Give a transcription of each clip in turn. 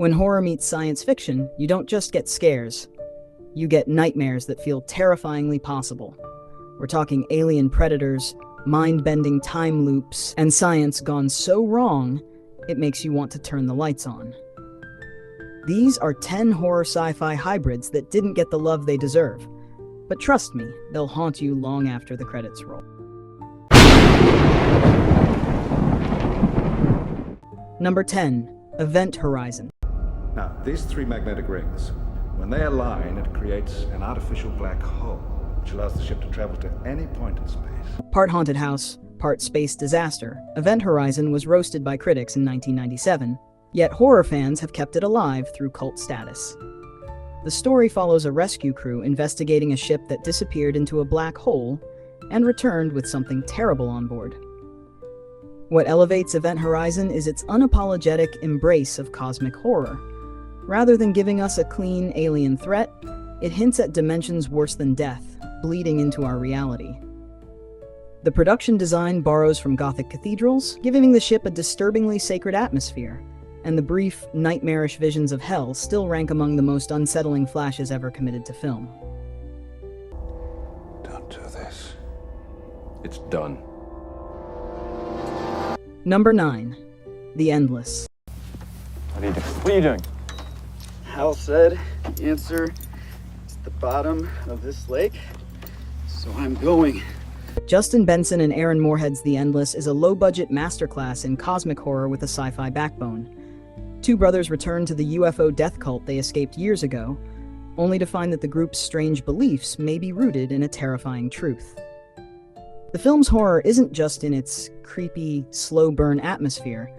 When horror meets science fiction, you don't just get scares. You get nightmares that feel terrifyingly possible. We're talking alien predators, mind-bending time loops, and science gone so wrong, it makes you want to turn the lights on. These are 10 horror sci-fi hybrids that didn't get the love they deserve. But trust me, they'll haunt you long after the credits roll. Number 10. Event Horizon. Now, these three magnetic rings, when they align, it creates an artificial black hole, which allows the ship to travel to any point in space. Part haunted house, part space disaster, Event Horizon was roasted by critics in 1997, yet horror fans have kept it alive through cult status. The story follows a rescue crew investigating a ship that disappeared into a black hole and returned with something terrible on board. What elevates Event Horizon is its unapologetic embrace of cosmic horror. Rather than giving us a clean alien threat, it hints at dimensions worse than death, bleeding into our reality. The production design borrows from Gothic cathedrals, giving the ship a disturbingly sacred atmosphere, and the brief, nightmarish visions of hell still rank among the most unsettling flashes ever committed to film. Don't do this. It's done. Number 9. The Endless. What are you doing? Hal said the answer is the bottom of this lake, so I'm going. Justin Benson and Aaron Moorhead's The Endless is a low-budget masterclass in cosmic horror with a sci-fi backbone. Two brothers return to the UFO death cult they escaped years ago, only to find that the group's strange beliefs may be rooted in a terrifying truth. The film's horror isn't just in its creepy, slow-burn atmosphere.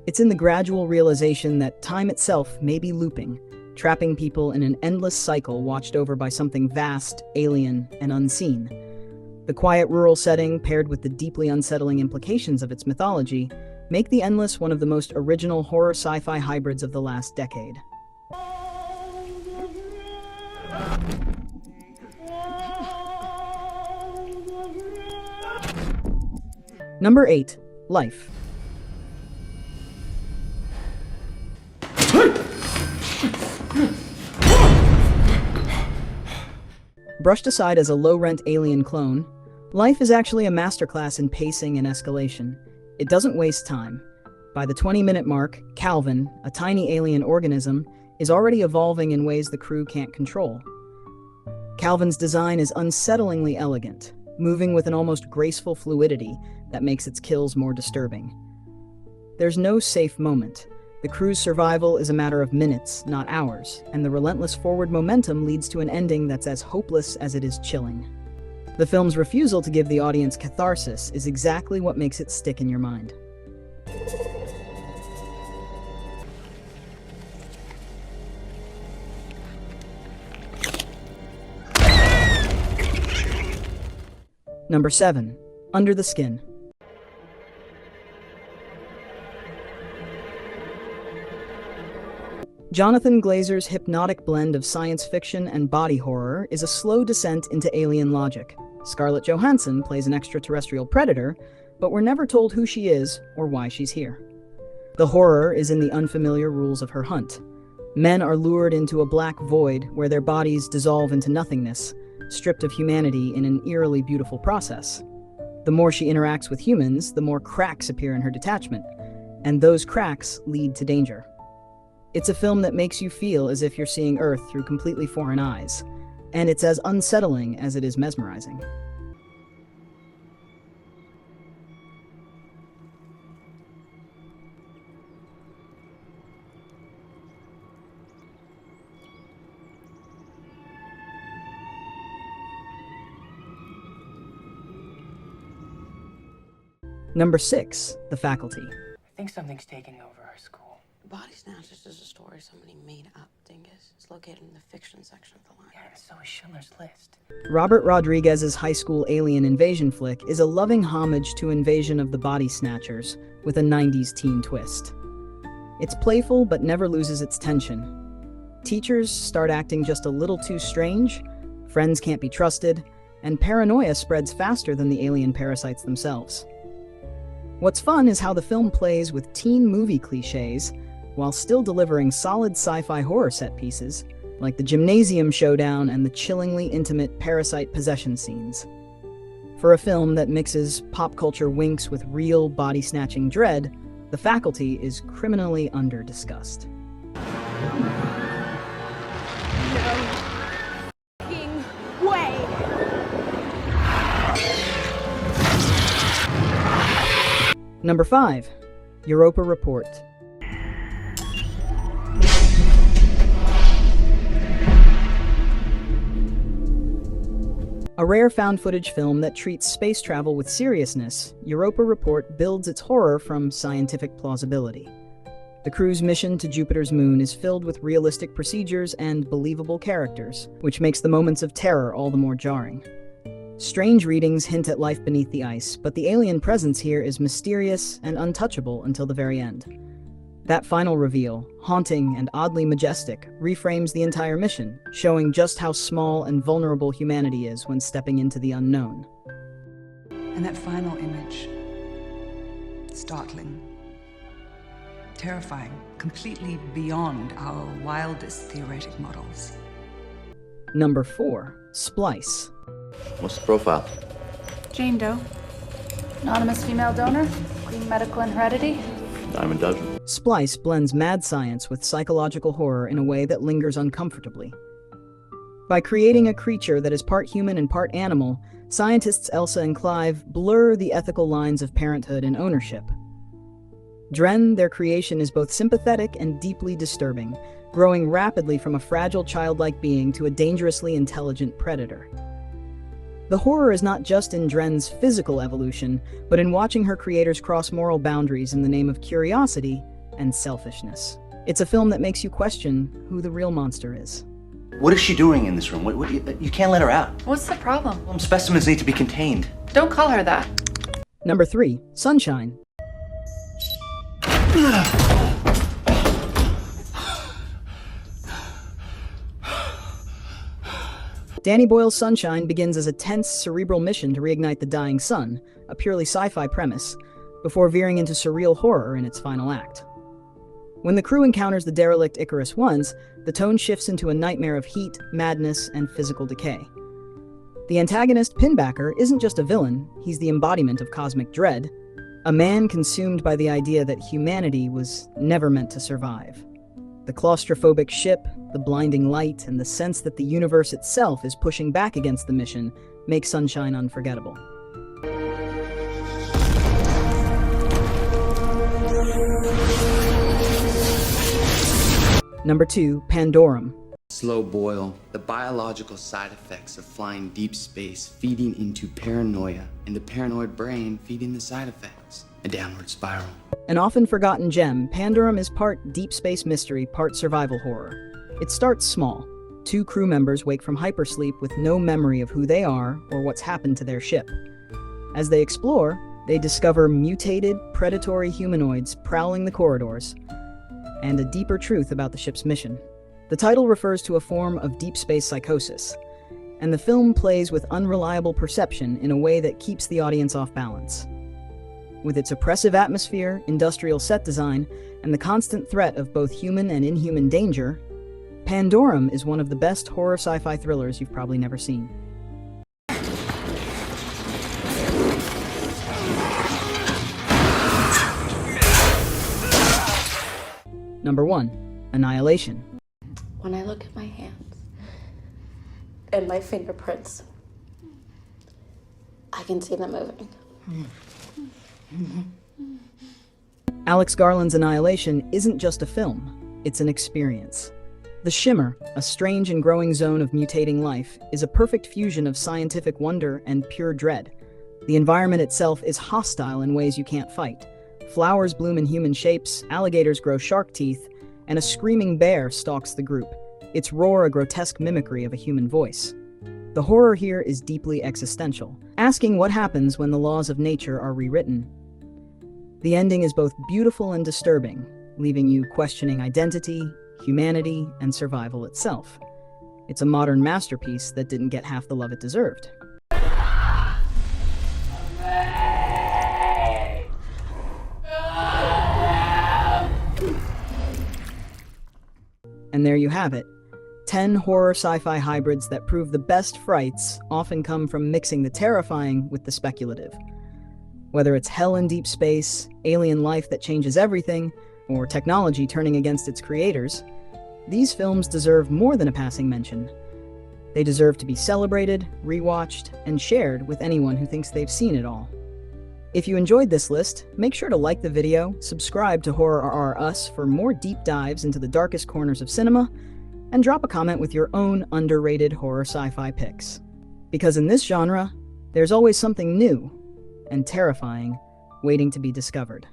It's in the gradual realization that time itself may be looping, trapping people in an endless cycle watched over by something vast, alien, and unseen. The quiet rural setting, paired with the deeply unsettling implications of its mythology, make The Endless one of the most original horror sci-fi hybrids of the last decade. Number 8. Life. Brushed aside as a low-rent alien clone, Life is actually a masterclass in pacing and escalation. It doesn't waste time. By the 20-minute mark, Calvin, a tiny alien organism, is already evolving in ways the crew can't control. Calvin's design is unsettlingly elegant, moving with an almost graceful fluidity that makes its kills more disturbing. There's no safe moment. The crew's survival is a matter of minutes, not hours, and the relentless forward momentum leads to an ending that's as hopeless as it is chilling. The film's refusal to give the audience catharsis is exactly what makes it stick in your mind. Number 7. Under the Skin. Jonathan Glazer's hypnotic blend of science fiction and body horror is a slow descent into alien logic. Scarlett Johansson plays an extraterrestrial predator, but we're never told who she is or why she's here. The horror is in the unfamiliar rules of her hunt. Men are lured into a black void where their bodies dissolve into nothingness, stripped of humanity in an eerily beautiful process. The more she interacts with humans, the more cracks appear in her detachment, and those cracks lead to danger. It's a film that makes you feel as if you're seeing Earth through completely foreign eyes, and it's as unsettling as it is mesmerizing. Number 6. The Faculty. I think something's taking over our school. Body Snatchers is a story somebody made up, Dingus. It's located in the fiction section of the library. Yeah, so is Schindler's List. Robert Rodriguez's high school alien invasion flick is a loving homage to Invasion of the Body Snatchers with a 90s teen twist. It's playful but never loses its tension. Teachers start acting just a little too strange, friends can't be trusted, and paranoia spreads faster than the alien parasites themselves. What's fun is how the film plays with teen movie cliches, while still delivering solid sci-fi horror set pieces, like the gymnasium showdown and the chillingly intimate parasite possession scenes. For a film that mixes pop culture winks with real body-snatching dread, The Faculty is criminally under-discussed. Number 5. Europa Report. A rare found-footage film that treats space travel with seriousness, Europa Report builds its horror from scientific plausibility. The crew's mission to Jupiter's moon is filled with realistic procedures and believable characters, which makes the moments of terror all the more jarring. Strange readings hint at life beneath the ice, but the alien presence here is mysterious and untouchable until the very end. That final reveal, haunting and oddly majestic, reframes the entire mission, showing just how small and vulnerable humanity is when stepping into the unknown. And that final image, startling, terrifying, completely beyond our wildest theoretic models. Number 4. Splice. What's the profile? Jane Doe. Anonymous female donor. Clean medical and heredity. Dime a dozen. Splice blends mad science with psychological horror in a way that lingers uncomfortably. By creating a creature that is part human and part animal, scientists Elsa and Clive blur the ethical lines of parenthood and ownership. Dren, their creation, is both sympathetic and deeply disturbing, growing rapidly from a fragile childlike being to a dangerously intelligent predator. The horror is not just in Dren's physical evolution, but in watching her creators cross moral boundaries in the name of curiosity and selfishness. It's a film that makes you question who the real monster is. What is she doing in this room? You can't let her out. What's the problem? Specimens need to be contained. Don't call her that. Number 3. Sunshine. Danny Boyle's Sunshine begins as a tense, cerebral mission to reignite the dying sun, a purely sci-fi premise, before veering into surreal horror in its final act. When the crew encounters the derelict Icarus Once, the tone shifts into a nightmare of heat, madness, and physical decay. The antagonist, Pinbacker, isn't just a villain, he's the embodiment of cosmic dread, a man consumed by the idea that humanity was never meant to survive. The claustrophobic ship, the blinding light, and the sense that the universe itself is pushing back against the mission make Sunshine unforgettable. Number 2. Pandorum. Slow boil, the biological side effects of flying deep space feeding into paranoia, and the paranoid brain feeding the side effects. A downward spiral. An often forgotten gem, Pandorum is part deep space mystery, part survival horror. It starts small. 2 crew members wake from hypersleep with no memory of who they are or what's happened to their ship. As they explore, they discover mutated, predatory humanoids prowling the corridors, and a deeper truth about the ship's mission. The title refers to a form of deep space psychosis, and the film plays with unreliable perception in a way that keeps the audience off balance. With its oppressive atmosphere, industrial set design, and the constant threat of both human and inhuman danger, Pandorum is one of the best horror sci-fi thrillers you've probably never seen. Number 1. Annihilation. When I look at my hands and my fingerprints, I can see them moving. Alex Garland's Annihilation isn't just a film, it's an experience. The Shimmer, a strange and growing zone of mutating life, is a perfect fusion of scientific wonder and pure dread. The environment itself is hostile in ways you can't fight. Flowers bloom in human shapes, alligators grow shark teeth, and a screaming bear stalks the group, its roar a grotesque mimicry of a human voice. The horror here is deeply existential, asking what happens when the laws of nature are rewritten. The ending is both beautiful and disturbing, leaving you questioning identity, humanity, and survival itself. It's a modern masterpiece that didn't get half the love it deserved. And there you have it. 10 horror sci-fi hybrids that prove the best frights often come from mixing the terrifying with the speculative. Whether it's hell in deep space, alien life that changes everything, or technology turning against its creators, these films deserve more than a passing mention. They deserve to be celebrated, rewatched, and shared with anyone who thinks they've seen it all. If you enjoyed this list, make sure to like the video, subscribe to Horror RR Us for more deep dives into the darkest corners of cinema, and drop a comment with your own underrated horror sci-fi picks. Because in this genre, there's always something new and terrifying waiting to be discovered.